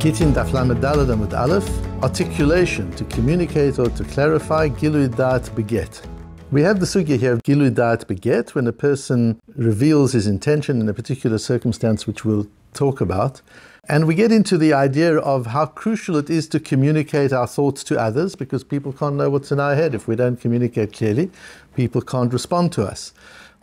Gittin Daf Yomi Aleph, articulation, to communicate or to clarify, Gilui Da'at Beget. We have the sugya here of Gilui Da'at Beget, when a person reveals his intention in a particular circumstance, which we'll talk about. And we get into the idea of how crucial it is to communicate our thoughts to others, because people can't know what's in our head. If we don't communicate clearly, people can't respond to us.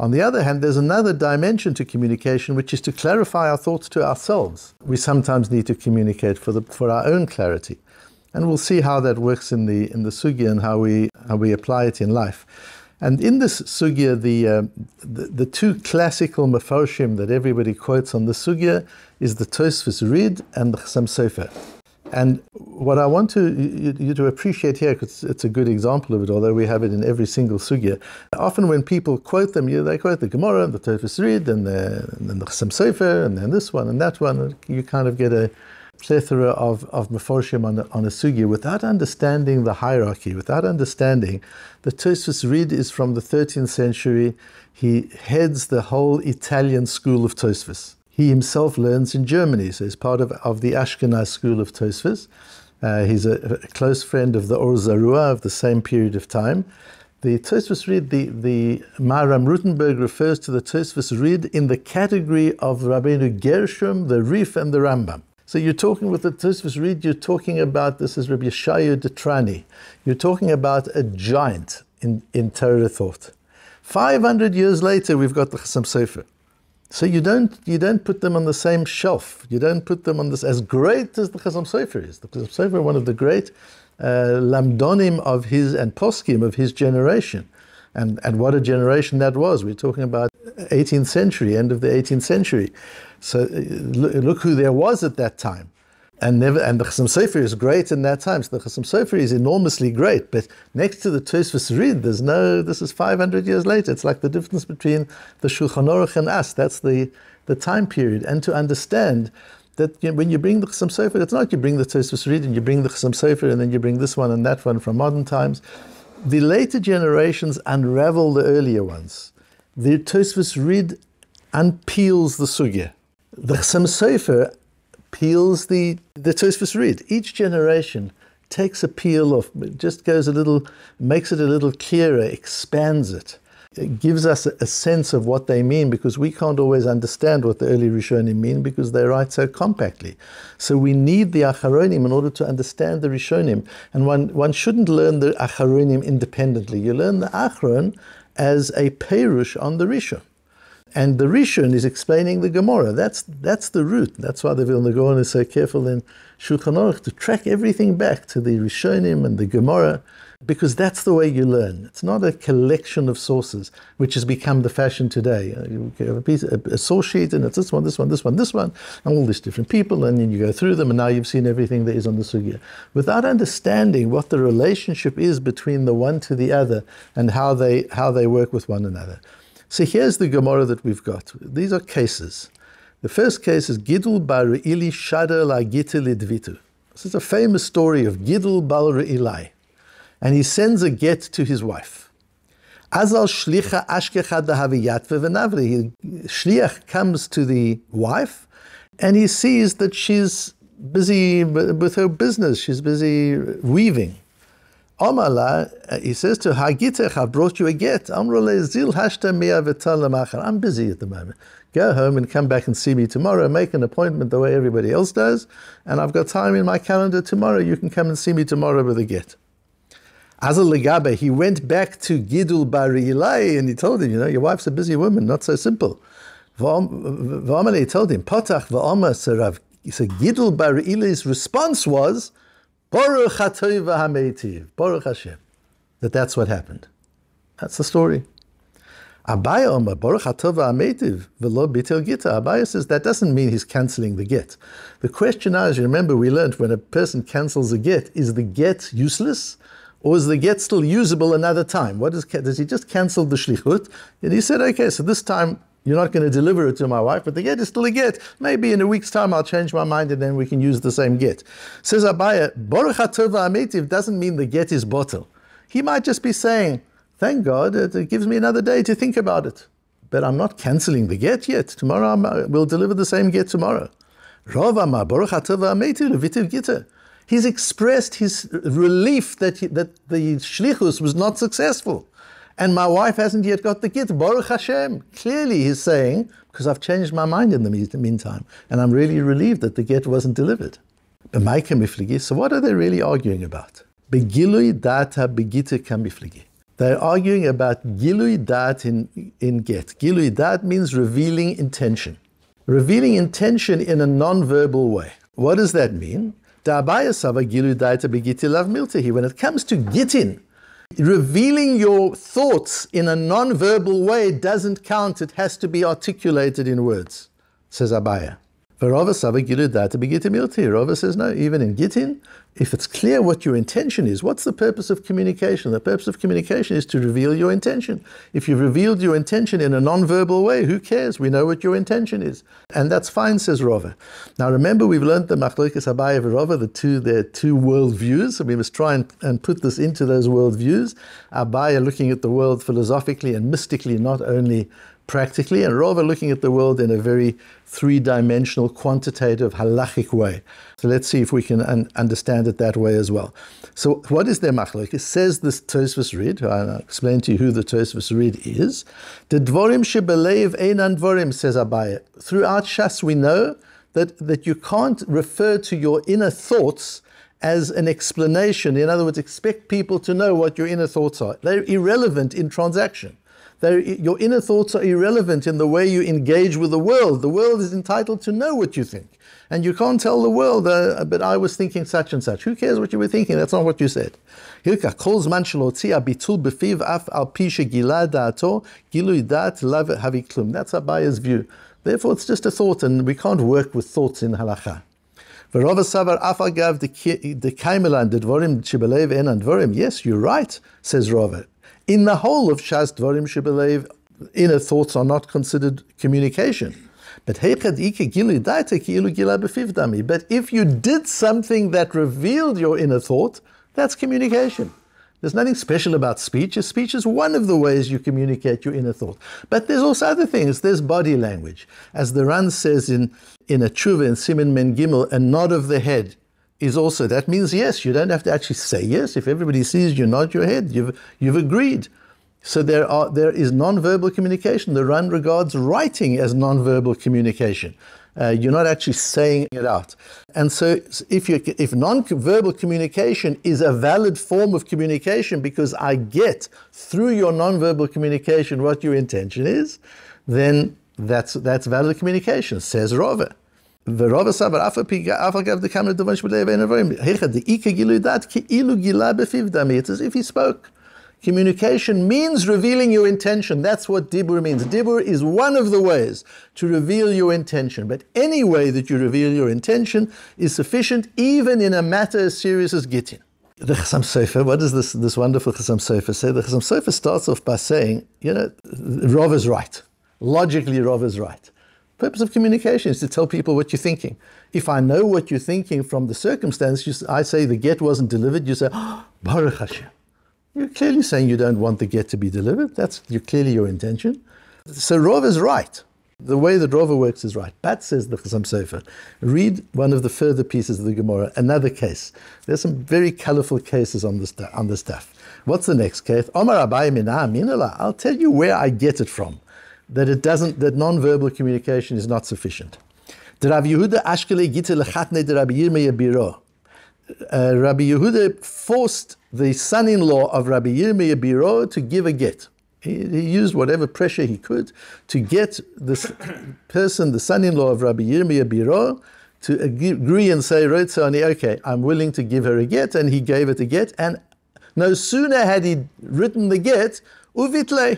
On the other hand, there's another dimension to communication, which is to clarify our thoughts to ourselves. We sometimes need to communicate for our own clarity. And we'll see how that works in the sugya and how we apply it in life. And in this sugya, the two classical mefarshim that everybody quotes on the sugya is the Tosfos Rid and the Chassam Sofer. And what I want you to appreciate here, because it's a good example of it, although we have it in every single sugya. Often when people quote them, they quote the Gemara, and the Tosfos Rid, and the Chassam Sofer, and then this one and that one. And you kind of get a plethora of mefarshim on a sugya without understanding the hierarchy, without understanding the Tosfos Rid is from the 13th century. He heads the whole Italian school of Tosfos. He himself learns in Germany, so he's part of the Ashkenaz school of Tosfos. He's a close friend of the Or Zarua of the same period of time. The Tosfos Rid, the Maharam Rutenberg refers to the Tosfos Rid in the category of Rabbeinu Gershom, the Rif, and the Rambam. So you're talking with the Tosfos Rid, you're talking about, this is Rabbi Yeshayahu Detrani, you're talking about a giant in Torah thought. 500 years later, we've got the Chassam Sofer. So you don't put them on the same shelf. You don't put them on this, as great as the Chassam Sofer is. The Chassam Sofer, one of the great lamdonim of his, and poskim of his generation. And what a generation that was. We're talking about 18th century, end of the 18th century. So look who there was at that time. And the Chassam Sofer is great in that time. So the Chassam Sofer is enormously great. But next to the Tosfos Rid, this is 500 years later. It's like the difference between the Shulchan Aruch and us. That's the time period. And to understand that when you bring the Chassam Sofer, it's not you bring the Tosfos Rid and you bring the Chassam Sofer and then you bring this one and that one from modern times. The later generations unravel the earlier ones. The Tosfos Rid unpeels the sugya. The Chassam Sofer peels the Tosfos Rid. Each generation takes a peel off, just goes makes it a little clearer, expands it. It gives us a sense of what they mean, because we can't always understand what the early Rishonim mean because they write so compactly. So we need the Acharonim in order to understand the Rishonim. And one shouldn't learn the Acharonim independently. You learn the Acharon as a Perush on the Rishon. And the Rishon is explaining the Gemara. That's the root. That's why the Vilna Gaon is so careful in Shulchan Aruch to track everything back to the Rishonim and the Gemara, because that's the way you learn. It's not a collection of sources, which has become the fashion today. You have a source sheet, and it's this one, this one, this one, this one, and all these different people, and then you go through them, and now you've seen everything there is on the sugya, without understanding what the relationship is between the one to the other and how they work with one another. So here's the Gemara that we've got. These are cases. The first case is Gidul bar Re'ili Shada la Gita lidvitu. This is a famous story of Gidul bar Re'ilai. And he sends a get to his wife. Azal shlicha ashkecha dahaviyat v'navri. Shliach comes to the wife, and he sees that she's busy with her business. She's busy weaving. Omala, he says to her, Hagitech, I've brought you a get. Amrole zil hashta mea v'tal lamachar. I'm busy at the moment. Go home and come back and see me tomorrow. Make an appointment the way everybody else does. And I've got time in my calendar tomorrow. You can come and see me tomorrow with a get. Azal legabe, he went back to Gidul bar Re'ilai and he told him, your wife's a busy woman, not so simple. V'omale, he told him, Potach v'omar serav. So Gidul bar Re'ilai's response was, Baruch HaTov HaMeitiv, Baruch Hashem. That's what happened. That's the story. Abaya Omer, Baruch HaTov HaMeitiv, V'lo Bitel Gita. Abaya says that doesn't mean he's cancelling the get. The question now is, you remember we learned when a person cancels a get, is the get useless? Or is the get still usable another time? Does he just cancel the shlichut? And he said, okay, so this time you're not going to deliver it to my wife, but the get is still a get. Maybe in a week's time I'll change my mind and then we can use the same get. Says Abaya, Baruch HaTov HaMeitiv doesn't mean the get is bottle. He might just be saying, thank God, it gives me another day to think about it. But I'm not cancelling the get yet. Tomorrow we'll deliver the same get tomorrow. He's expressed his relief that the shlichus was not successful. And my wife hasn't yet got the get. Baruch Hashem. Clearly he's saying, because I've changed my mind in the meantime, and I'm really relieved that the get wasn't delivered. So what are they really arguing about? Begilui data begite kam mifligi. They're arguing about gilui dat in get. Gilui dat means revealing intention. Revealing intention in a non-verbal way. What does that mean? When it comes to gittin, revealing your thoughts in a non-verbal way doesn't count. It has to be articulated in words, says Abaya. Rava says no, even in gittin, if it's clear what your intention is, what's the purpose of communication? The purpose of communication is to reveal your intention. If you've revealed your intention in a non-verbal way, who cares? We know what your intention is. And that's fine, says Rava. Now remember, we've learned the Machlokes Abaya and Rava, there are two worldviews, so we must try and put this into those worldviews. Abaya looking at the world philosophically and mystically, not only practically, and Rava looking at the world in a very three-dimensional, quantitative, halachic way. So let's see if we can understand it that way as well. So what is their machlokes? Says this Tosfos Rid, I'll explain to you who the Tosfos Rid is. The dvorim shebeleiv einan dvorim, says Abaya. Throughout Shas we know that you can't refer to your inner thoughts as an explanation. In other words, expect people to know what your inner thoughts are. They're irrelevant in transaction. Your inner thoughts are irrelevant in the way you engage with the world. The world is entitled to know what you think. And you can't tell the world, but I was thinking such and such. Who cares what you were thinking? That's not what you said. That's Abaya's view. Therefore, it's just a thought, and we can't work with thoughts in halakha. Yes, you're right, says Rava. In the whole of Shas Dvarim Shebelev, inner thoughts are not considered communication. But if you did something that revealed your inner thought, that's communication. There's nothing special about speech. Speech is one of the ways you communicate your inner thought. But there's also other things. There's body language. As the Ran says in a tshuva in Siman Men Gimel, a nod of the head is also, that means yes. You don't have to actually say yes. If everybody sees you nod your head, you've agreed. So there is non-verbal communication. The Ran regards writing as non-verbal communication. You're not actually saying it out. And so if non-verbal communication is a valid form of communication because I get through your non-verbal communication what your intention is, then that's valid communication, says Rava. It's as if he spoke. Communication means revealing your intention. That's what dibur means. Dibur is one of the ways to reveal your intention. But any way that you reveal your intention is sufficient, even in a matter as serious as gittin. The Chassam Sofer, what does this wonderful Chassam Sofer say? The Chassam Sofer starts off by saying, Rav is right. Logically, Rav is right. The purpose of communication is to tell people what you're thinking. If I know what you're thinking from the circumstance, I say the get wasn't delivered, you say, Baruch Hashem. You're clearly saying you don't want the get to be delivered. That's clearly your intention. So Rav is right. The way that Rav works is right. But, says the Chassam Sofer, read one of the further pieces of the Gemara, another case. There's some very colorful cases on this stuff. What's the next case? Omar Abai Minah Minala. I'll tell you where I get it from. That non-verbal communication is not sufficient. Rabbi Yehuda forced the son-in-law of Rabbi Yirmiyah Biro to give a get. He used whatever pressure he could to get this person, the son-in-law of Rabbi Yirmiyah Biro, to agree and say, okay, I'm willing to give her a get, and he gave it a get, and no sooner had he written the get, uvitle,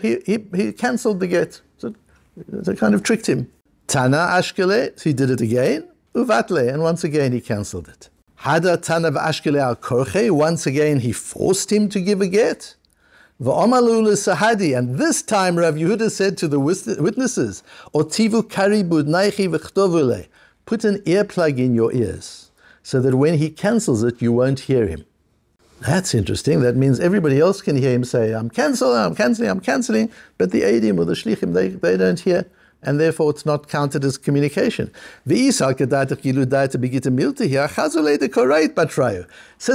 he cancelled the get. So they kind of tricked him. Tana Ashkele, he did it again, uvatle, and once again he cancelled it. Hada Tana Ashkele al Korche, once again he forced him to give a get. V'omalu Sahadi, and this time Rav Yehuda said to the witnesses, Otivu karibud naichi v'chtovule, put an earplug in your ears, so that when he cancels it, you won't hear him. That's interesting. That means everybody else can hear him say, I'm canceling, but the Eidim or the Shlichim, they don't hear. and therefore it's not counted as communication. Says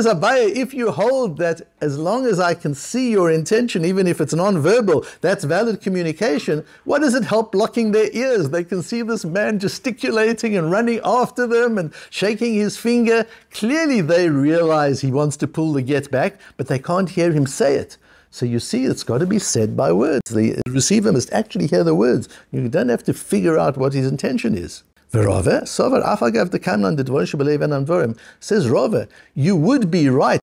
Abaye, if you hold that as long as I can see your intention, even if it's non-verbal, that's valid communication, what does it help blocking their ears? They can see this man gesticulating and running after them and shaking his finger. Clearly they realize he wants to pull the get back, but they can't hear him say it. So you see, it's got to be said by words. The receiver must actually hear the words. You don't have to figure out what his intention is. Says Rava, you would be right.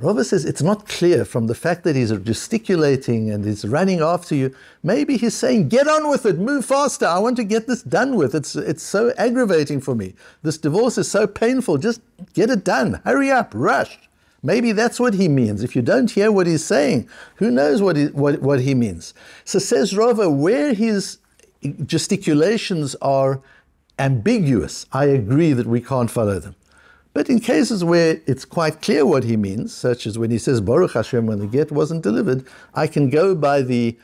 Rava says it's not clear from the fact that he's gesticulating and he's running after you. Maybe he's saying, get on with it, move faster, I want to get this done with. It's so aggravating for me. This divorce is so painful, just get it done, hurry up, rush. Maybe that's what he means. If you don't hear what he's saying, who knows what he means. So says Rava, where his gesticulations are ambiguous, I agree that we can't follow them. But in cases where it's quite clear what he means, such as when he says Baruch Hashem when the get wasn't delivered, I can go by the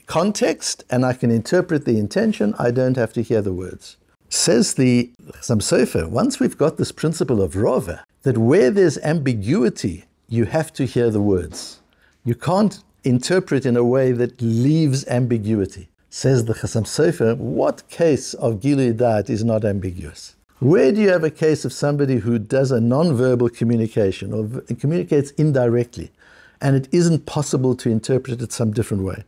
context and I can interpret the intention. I don't have to hear the words. Says the Chassam Sofer, once we've got this principle of Rava, that where there's ambiguity, you have to hear the words. You can't interpret in a way that leaves ambiguity. Says the Chassam Sofer, what case of Gilui Da'at is not ambiguous? Where do you have a case of somebody who does a non-verbal communication or communicates indirectly, and it isn't possible to interpret it some different way?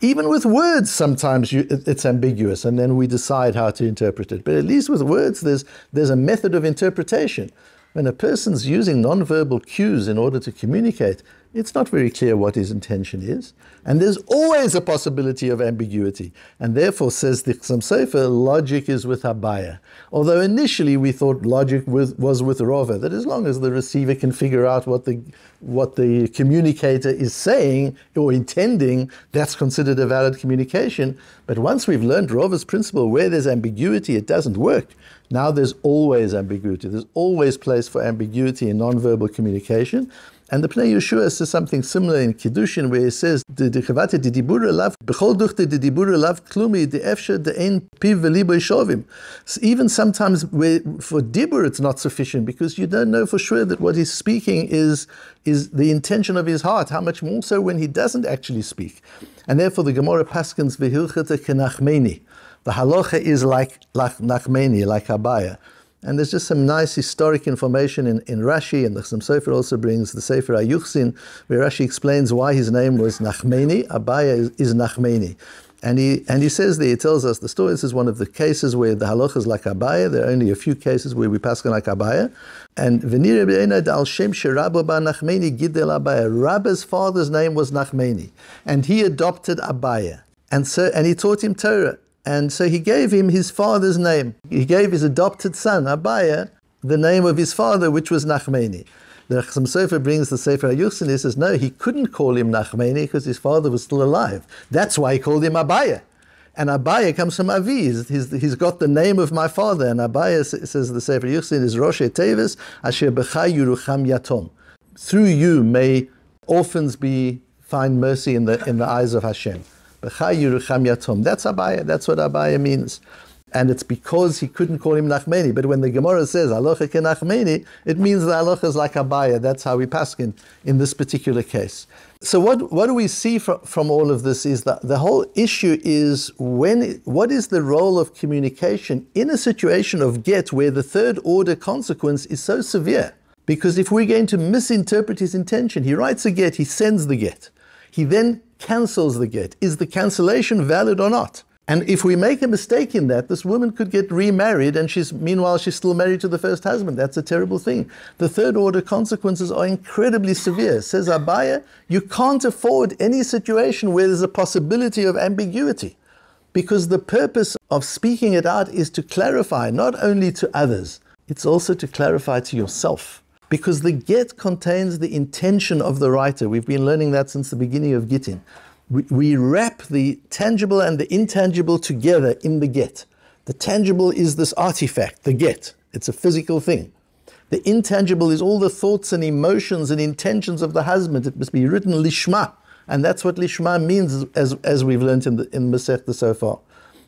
Even with words, sometimes it's ambiguous, and then we decide how to interpret it. But at least with words, there's a method of interpretation. When a person's using non-verbal cues in order to communicate, it's not very clear what his intention is. And there's always a possibility of ambiguity. And therefore, says the Chassam Sofer, logic is with Abaye. Although initially we thought logic was with Rava, that as long as the receiver can figure out what the communicator is saying or intending, that's considered a valid communication. But once we've learned Rava's principle, where there's ambiguity, it doesn't work. Now there's always ambiguity. There's always place for ambiguity in non-verbal communication. And the Pnei Yeshua says something similar in Kiddushin, where he says, even sometimes where for dibur it's not sufficient, because you don't know for sure that what he's speaking is the intention of his heart, how much more so when he doesn't actually speak. And therefore the Gemara paskins v'hilchata kenachmeni. The halacha is like Nachmeni, like Abaye. And there's just some nice historic information in Rashi, and the Chassam Sofer also brings the Sefer HaYuchsin, where Rashi explains why his name was Nachmeni. Abaye is Nachmeni. And he says there, he tells us the story. This is one of the cases where the halacha is like Abaye. There are only a few cases where we pass like Abaye. And V'nireh b'einad al shem sherabba ba Nachmeni gidel Abaye. Rabba's father's name was Nachmeni, and he adopted Abaye. And he taught him Torah. And so he gave him his father's name. He gave his adopted son, Abaye, the name of his father, which was Nachmeni. The Chassam Sofer brings the Sefer HaYuchsin. He says, no, he couldn't call him Nachmeni because his father was still alive. That's why he called him Abaye. And Abaye comes from Avi. He's got the name of my father. And Abaye, says the Sefer HaYuchsin, is Rosh Tevis, Asher B'chai Yerucham Yatom. Through you may orphans find mercy in the eyes of Hashem. That's Abaye. That's what Abaye means. And it's because he couldn't call him Nachmeni. But when the Gemara says halacha ke Nachmeni, it means the halacha is like Abaye. That's how we paskin in this particular case. So what do we see from all of this is that the whole issue is what is the role of communication in a situation of get where the third order consequence is so severe? Because if we're going to misinterpret his intention, he writes a get, he sends the get. He then cancels the get. Is the cancellation valid or not? And if we make a mistake in that, this woman could get remarried and meanwhile she's still married to the first husband. That's a terrible thing. The third order consequences are incredibly severe. Says Abaye, you can't afford any situation where there's a possibility of ambiguity, because the purpose of speaking it out is to clarify not only to others, it's also to clarify to yourself. Because the get contains the intention of the writer. We've been learning that since the beginning of Gittin. We wrap the tangible and the intangible together in the get. The tangible is this artifact, the get. It's a physical thing. The intangible is all the thoughts and emotions and intentions of the husband. It must be written lishma. And that's what lishma means, as we've learned in Masechta so far.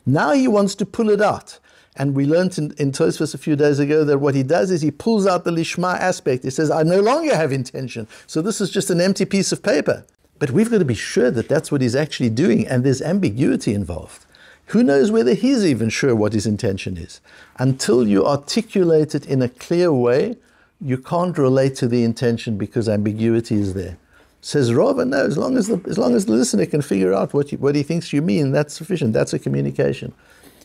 Now he wants to pull it out. And we learned in Tosfos a few days ago that what he does is he pulls out the lishma aspect. He says, I no longer have intention. So this is just an empty piece of paper. But we've got to be sure that that's what he's actually doing, and there's ambiguity involved. Who knows whether he's even sure what his intention is? Until you articulate it in a clear way, you can't relate to the intention because ambiguity is there. Says Rava, no, as long as the listener can figure out what he thinks you mean, that's sufficient. That's a communication.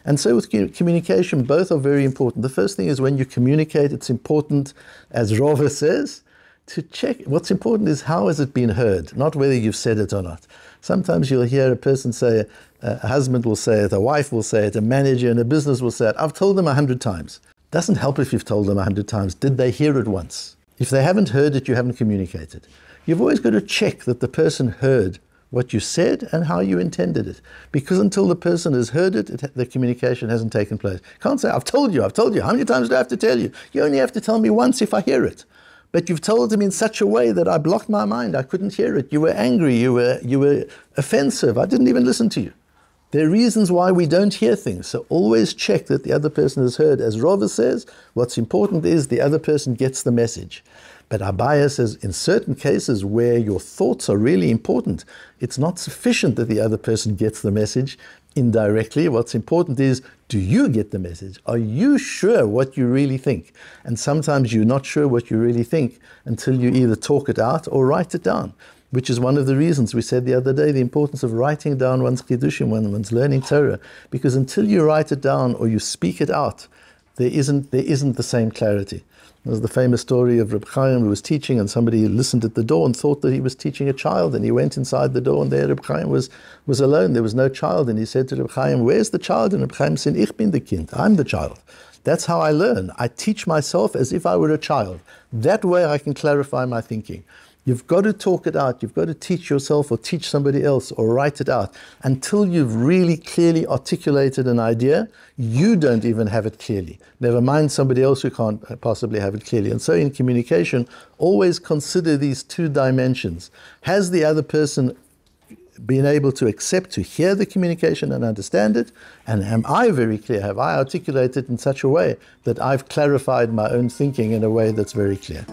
And so with communication, both are very important. The first thing is when you communicate, it's important, as Rava says, to check. What's important is how has it been heard, not whether you've said it or not. Sometimes you'll hear a person say, a husband will say it, a wife will say it, a manager in a business will say it. I've told them 100 times. Doesn't help if you've told them 100 times. Did they hear it once? If they haven't heard it, you haven't communicated. You've always got to check that the person heard what you said and how you intended it. Because until the person has heard it, the communication hasn't taken place. You can't say, I've told you. How many times do I have to tell you? You only have to tell me once if I hear it. But you've told him in such a way that I blocked my mind. I couldn't hear it. You were angry. You were offensive. I didn't even listen to you. There are reasons why we don't hear things. So always check that the other person has heard. As Rava says, what's important is the other person gets the message. But Abaya says in certain cases where your thoughts are really important, it's not sufficient that the other person gets the message indirectly. What's important is, do you get the message? Are you sure what you really think? And sometimes you're not sure what you really think until you either talk it out or write it down, which is one of the reasons we said the other day, the importance of writing down one's Kiddushim when one's learning Torah. Because until you write it down or you speak it out, there isn't the same clarity. There's the famous story of Reb Chaim who was teaching, and somebody listened at the door and thought that he was teaching a child, and he went inside the door, and there Reb Chaim was alone. There was no child, and he said to Reb Chaim, "Where's the child?" And Reb Chaim said, "Ich bin the Kind. I'm the child." That's how I learn. I teach myself as if I were a child. That way I can clarify my thinking. You've got to talk it out. You've got to teach yourself or teach somebody else or write it out. Until you've really clearly articulated an idea, you don't even have it clearly. Never mind somebody else who can't possibly have it clearly. And so in communication, always consider these two dimensions. Has the other person been able to accept, to hear the communication and understand it? And am I very clear? Have I articulated in such a way that I've clarified my own thinking in a way that's very clear?